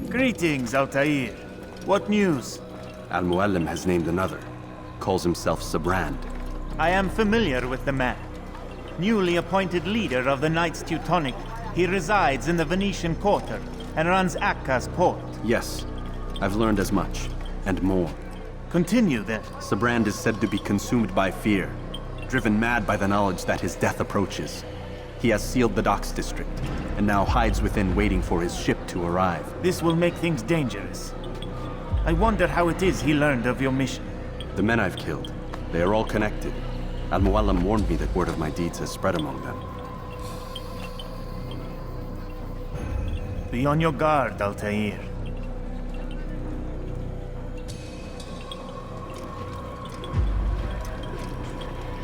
Greetings, Altair. What news? Al-Muallim has named another. Calls himself Sabrand. I am familiar with the man. Newly appointed leader of the Knights Teutonic, he resides in the Venetian Quarter and runs Akka's port. Yes, I've learned as much, and more. Continue then. Sabrand is said to be consumed by fear, driven mad by the knowledge that his death approaches. He has sealed the docks district, and now hides within waiting for his ship to arrive. This will make things dangerous. I wonder how it is he learned of your mission. The men I've killed, they are all connected. Al-Muallim warned me that word of my deeds has spread among them. Be on your guard, Altair.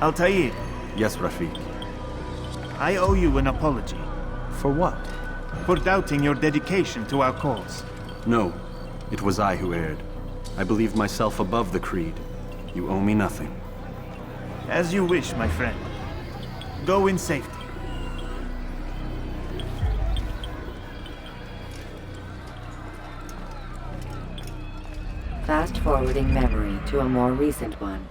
Altair. Yes, Rafiq. I owe you an apology. For what? For doubting your dedication to our cause. No, it was I who erred. I believed myself above the Creed. You owe me nothing. As you wish, my friend. Go in safety. Fast-forwarding memory to a more recent one.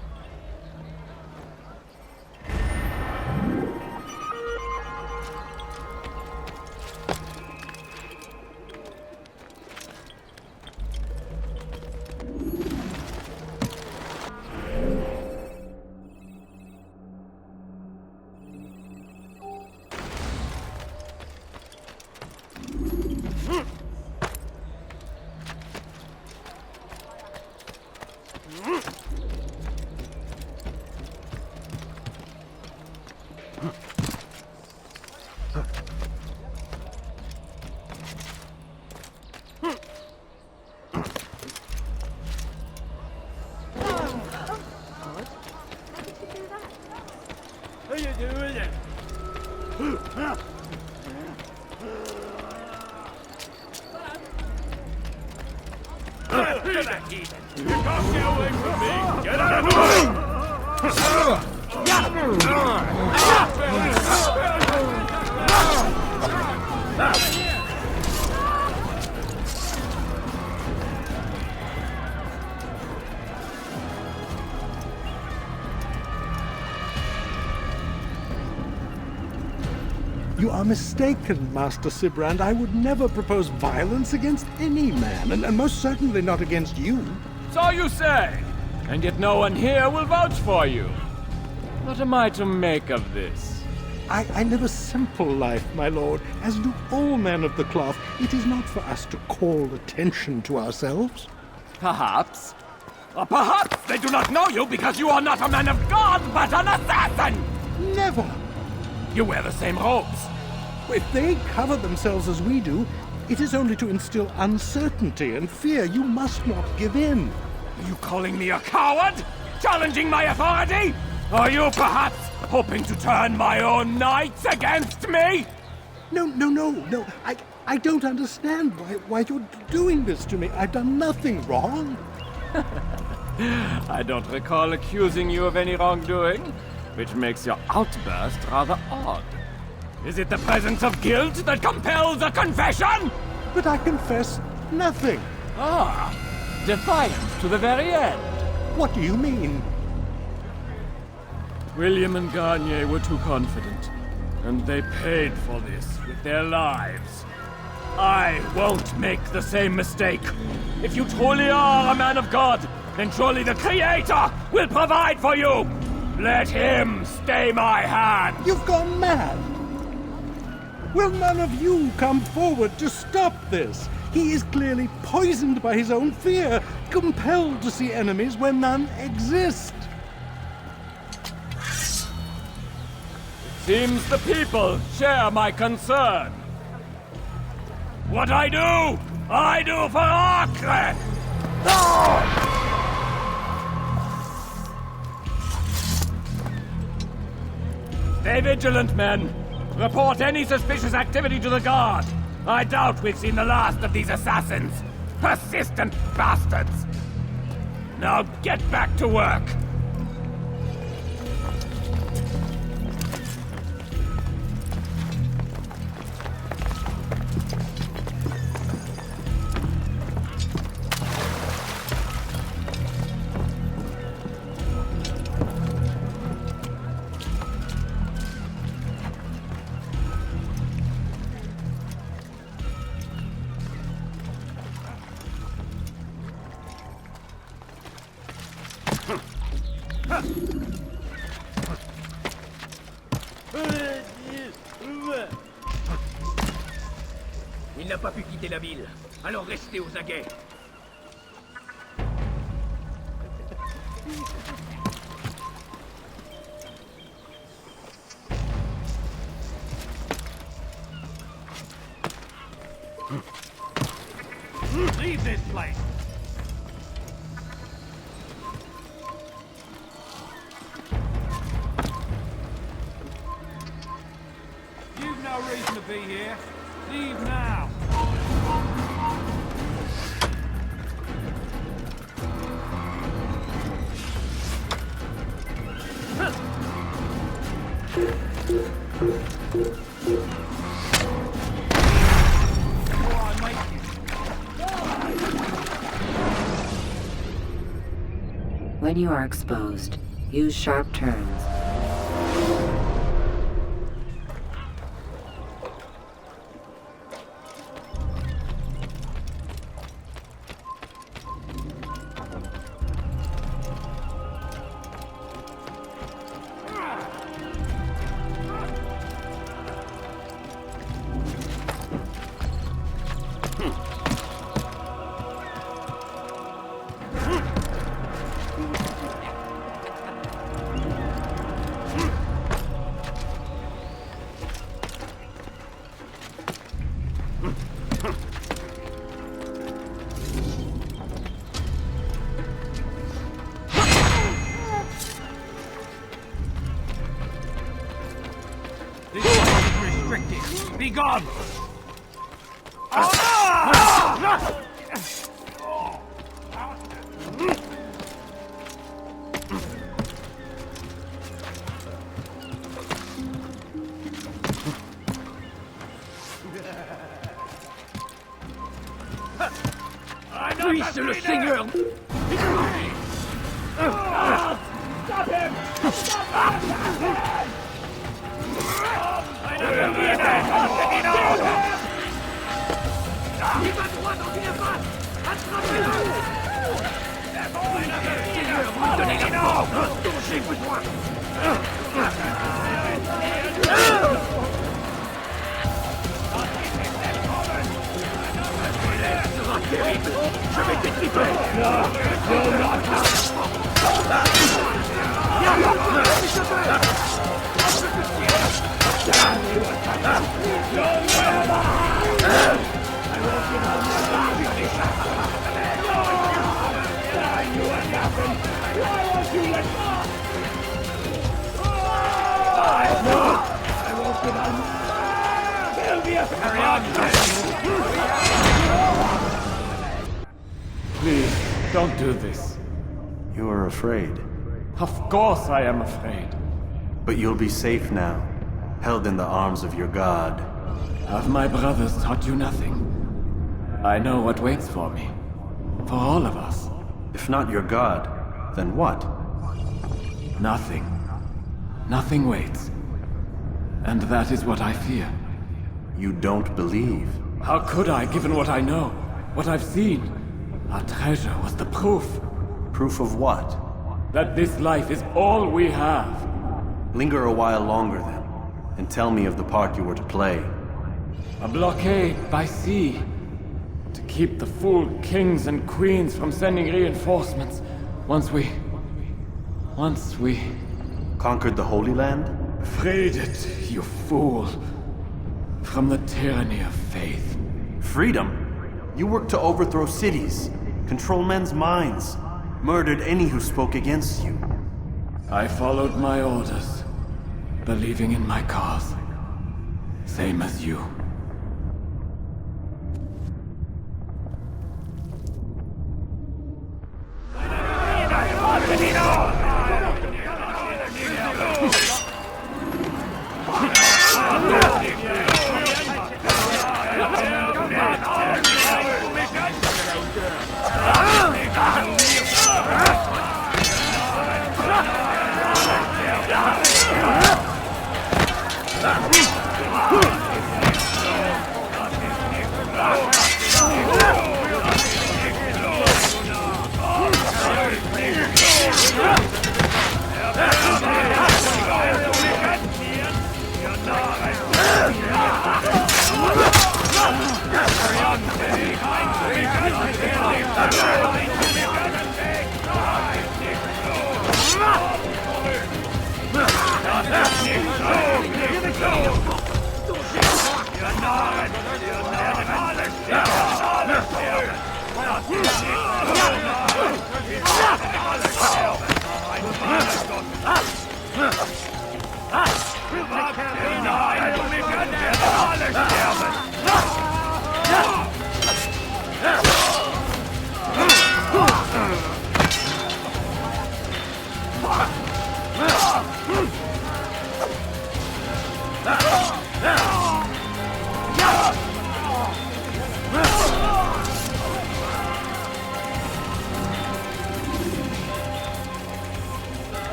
You are mistaken, Master Sibrand. I would never propose violence against any man, and most certainly not against you. So you say, and yet no one here will vouch for you. What am I to make of this? I live a simple life, my lord, as do all men of the cloth. It is not for us to call attention to ourselves. Perhaps. Or perhaps they do not know you because you are not a man of God, but an assassin! Never! You wear the same robes. If they cover themselves as we do, it is only to instill uncertainty and fear. You must not give in. Are you calling me a coward? Challenging my authority? Are you perhaps hoping to turn my own knights against me? No. I don't understand why you're doing this to me. I've done nothing wrong. I don't recall accusing you of any wrongdoing, which makes your outburst rather odd. Is it the presence of guilt that compels a confession? But I confess nothing. Ah, defiant to the very end. What do you mean? William and Garnier were too confident, and they paid for this with their lives. I won't make the same mistake. If you truly are a man of God, then surely the Creator will provide for you. Let him stay my hand. You've gone mad. Will none of you come forward to stop this? He is clearly poisoned by his own fear, compelled to see enemies where none exist. Seems the people share my concern. What I do for Acre! Stay vigilant, men. Report any suspicious activity to the guard. I doubt we've seen the last of these assassins. Persistent bastards. Now get back to work. Il n'a pas pu quitter la ville. Alors restez aux aguets. Leave this place! You've no reason to be here. Leave now! When you are exposed, use sharp turns. This is restricted! Be gone! Puisse le Seigneur! Il va droit dans une impasse! Attrapez-le! Seigneur, vous donnez la force dont j'ai besoin! Ce sera terrible! Je vais t'étriper! Please, don't do this. You are afraid. Of course I am afraid. But you'll be safe now, held in the arms of your god. Have my brothers taught you nothing? I know what waits for me. For all of us. If not your god, then what? Nothing. Nothing waits. And that is what I fear. You don't believe. How could I, given what I know? What I've seen? Our treasure was the proof. Proof of what? That this life is all we have. Linger a while longer then, and tell me of the part you were to play. A blockade by sea. To keep the fool kings and queens from sending reinforcements. Once we... Conquered the Holy Land? freed it, you fool. From the tyranny of faith. Freedom? You worked to overthrow cities, control men's minds, murdered any who spoke against you. I followed my orders, believing in my cause. Same as you.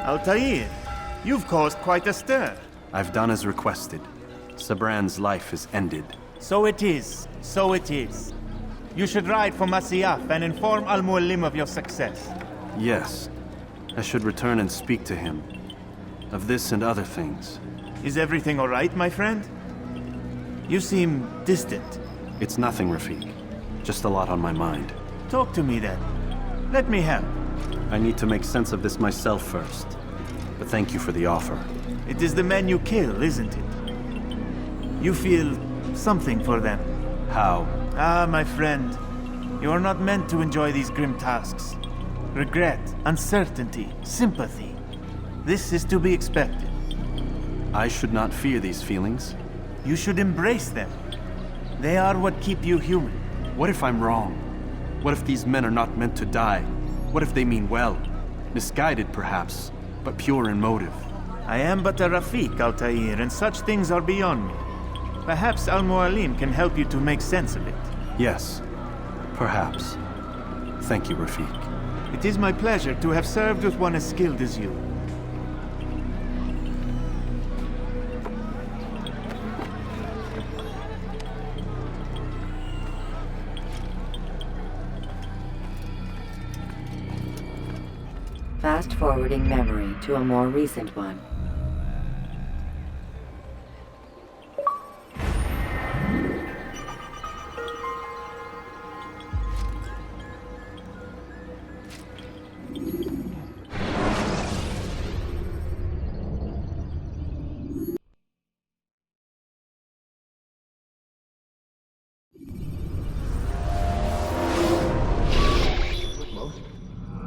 Altair, you've caused quite a stir. I've done as requested. Sabran's life is ended. So it is. So it is. You should ride for Masyaf and inform Al-Mualim of your success. Yes. I should return and speak to him. Of this and other things. Is everything all right, my friend? You seem distant. It's nothing, Rafik. Just a lot on my mind. Talk to me then. Let me help. I need to make sense of this myself first. But thank you for the offer. It is the men you kill, isn't it? You feel something for them. How? Ah, my friend. You are not meant to enjoy these grim tasks. Regret, uncertainty, sympathy. This is to be expected. I should not fear these feelings. You should embrace them. They are what keep you human. What if I'm wrong? What if these men are not meant to die? What if they mean well? Misguided, perhaps, but pure in motive. I am but a Rafik, Altair, and such things are beyond me. Perhaps Al-Mualim can help you to make sense of it. Yes, perhaps. Thank you, Rafik. It is my pleasure to have served with one as skilled as you. Fast-forwarding memory to a more recent one.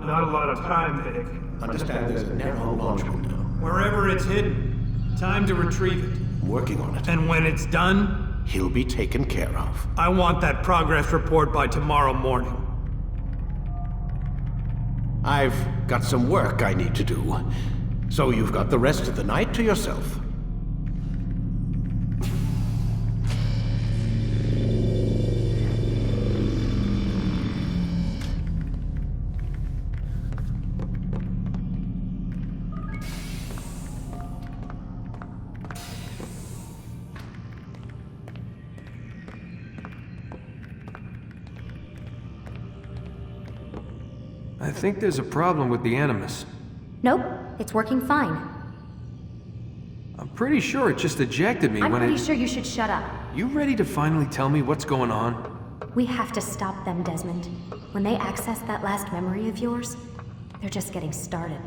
Not a lot of time, Vic. Understand there's a narrow launch window. Wherever it's hidden, time to retrieve it. I'm working on it. And when it's done, He'll be taken care of. I want that progress report by tomorrow morning. I've got some work I need to do. So you've got the rest of the night to yourself. I think there's a problem with the Animus. Nope, it's working fine. I'm pretty sure it just ejected me I'm when pretty sure you should shut up. You ready to finally tell me what's going on? We have to stop them, Desmond. When they access that last memory of yours, they're just getting started.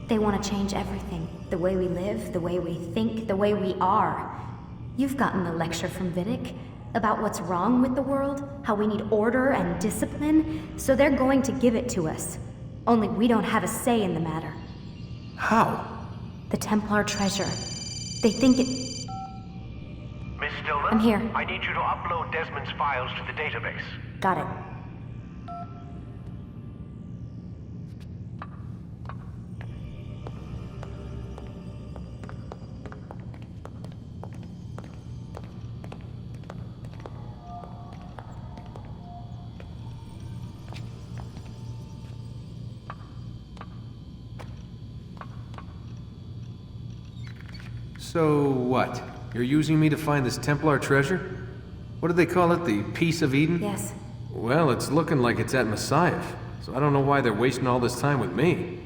They want to change everything. The way we live, the way we think, the way we are. You've gotten the lecture from Vidic. about what's wrong with the world, how we need order and discipline, so they're going to give it to us. Only we don't have a say in the matter. How? The Templar treasure. They think it... Miss Stillman? I'm here. I need you to upload Desmond's files to the database. Got it. So what? You're using me to find this Templar treasure? What do they call it? The Piece of Eden? Yes. Well, it's looking like it's at Messiah, so I don't know why they're wasting all this time with me.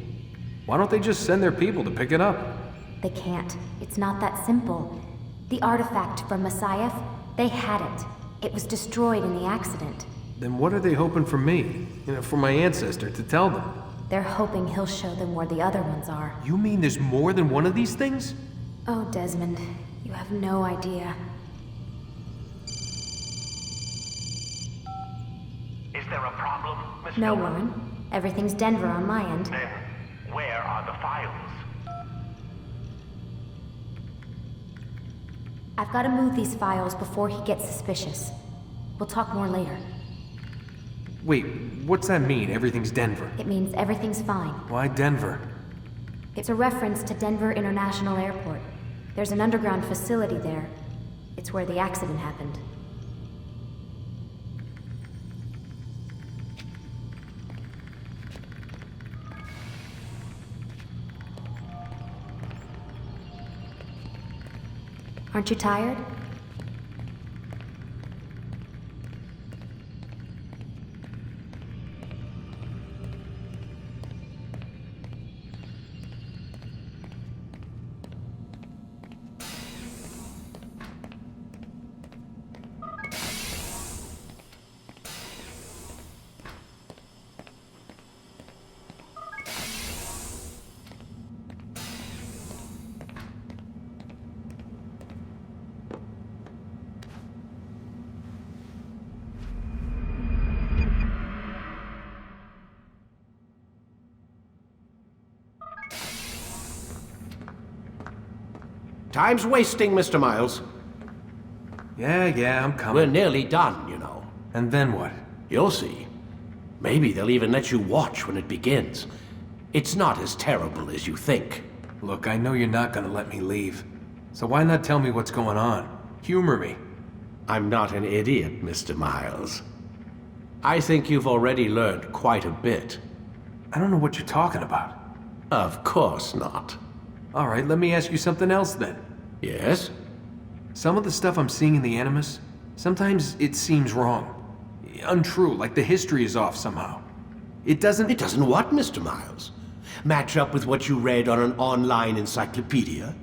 Why don't they just send their people to pick it up? They can't. It's not that simple. The artifact from Messiah, they had it. It was destroyed in the accident. Then what are they hoping for me? For my ancestor to tell them? They're hoping he'll show them where the other ones are. You mean there's more than one of these things? Oh, Desmond, you have no idea. Is there a problem, Miss No, Stillman? woman. Everything's Denver on my end. Then, where are the files? I've got to move these files before he gets suspicious. We'll talk more later. Wait, what's that mean, everything's Denver? It means everything's fine. Why Denver? It's a reference to Denver International Airport. There's an underground facility there. It's where the accident happened. Aren't you tired? Time's wasting, Mr. Miles. Yeah, I'm coming. We're nearly done, you know. And then what? You'll see. Maybe they'll even let you watch when it begins. It's not as terrible as you think. Look, I know you're not gonna let me leave. So why not tell me what's going on? Humor me. I'm not an idiot, Mr. Miles. I think you've already learned quite a bit. I don't know what you're talking about. Of course not. All right, let me ask you something else then. Yes? Some of the stuff I'm seeing in the Animus, sometimes it seems wrong. Untrue, like the history is off somehow. It doesn't... It doesn't what, Mr. Miles? Match up with what you read on an online encyclopedia?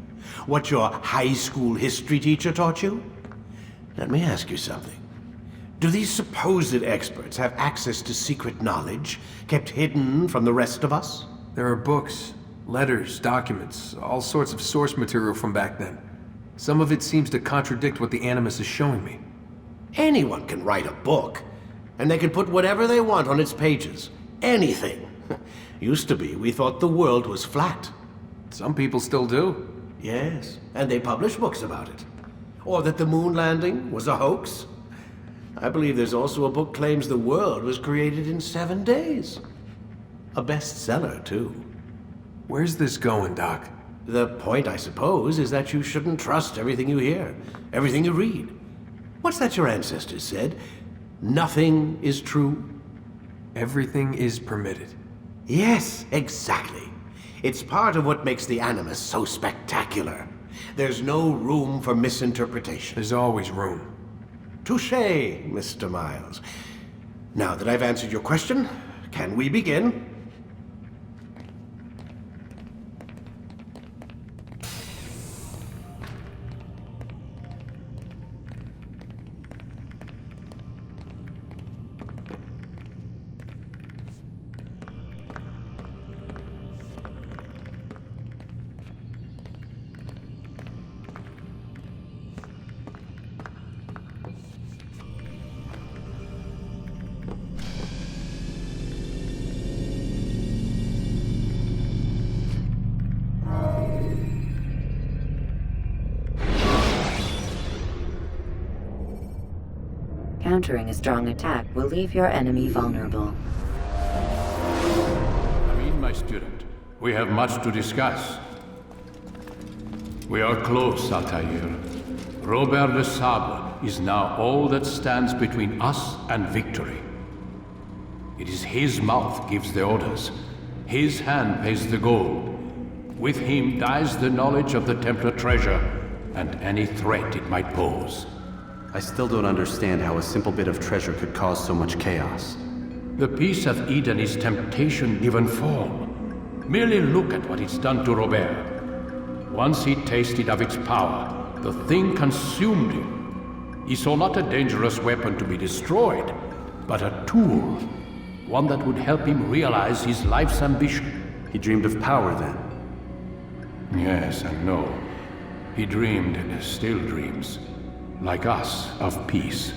What your high school history teacher taught you? Let me ask you something. Do these supposed experts have access to secret knowledge kept hidden from the rest of us? There are books, letters, documents, all sorts of source material from back then. Some of it seems to contradict what the Animus is showing me. Anyone can write a book, and they can put whatever they want on its pages. Anything. Used to be, we thought the world was flat. Some people still do. Yes, and they publish books about it. Or that the moon landing was a hoax. I believe there's also a book claims the world was created in 7 days. A bestseller, too. Where's this going, Doc? The point, I suppose, is that you shouldn't trust everything you hear, everything you read. What's that your ancestors said? Nothing is true? Everything is permitted. Yes, exactly. It's part of what makes the Animus so spectacular. There's no room for misinterpretation. There's always room. Touché, Mr. Miles. Now that I've answered your question, can we begin? countering a strong attack will leave your enemy vulnerable. My student, we have much to discuss. We are close, Altair. Robert de Sable is now all that stands between us and victory. It is his mouth gives the orders. His hand pays the gold. With him dies the knowledge of the Templar treasure and any threat it might pose. I still don't understand how a simple bit of treasure could cause so much chaos. The Peace of Eden is temptation given form. Merely look at what it's done to Robert. Once he tasted of its power, the thing consumed him. He saw not a dangerous weapon to be destroyed, but a tool. One that would help him realize his life's ambition. He dreamed of power then? Yes and no. He dreamed and still dreams, like us, of peace.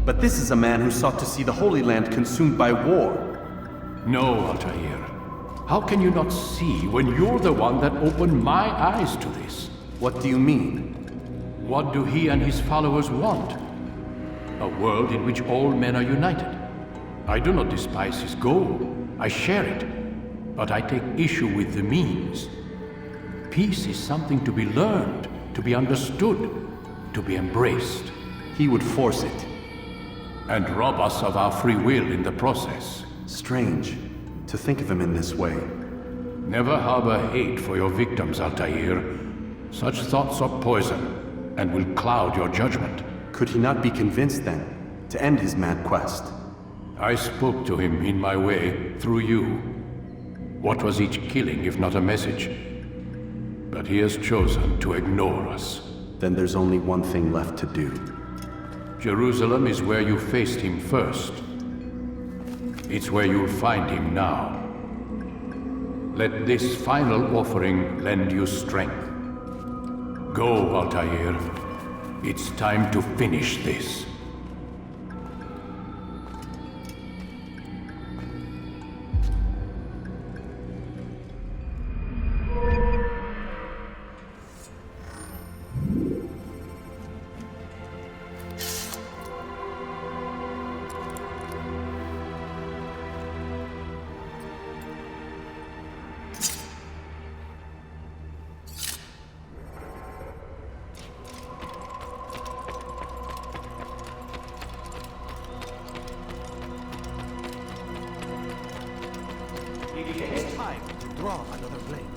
But this is a man who sought to see the Holy Land consumed by war. No, Altair. How can you not see when you're the one that opened my eyes to this? What do you mean? What do he and his followers want? A world in which all men are united. I do not despise his goal. I share it. But I take issue with the means. Peace is something to be learned, to be understood, to be embraced. He would force it. And rob us of our free will in the process. Strange, to think of him in this way. Never harbor hate for your victims, Altair. Such thoughts are poison, and will cloud your judgment. Could he not be convinced, then, to end his mad quest? I spoke to him in my way, through you. What was each killing if not a message? But he has chosen to ignore us. Then there's only one thing left to do. Jerusalem is where you faced him first. It's where you'll find him now. Let this final offering lend you strength. Go, Altair. It's time to finish this. It takes time to draw another blade.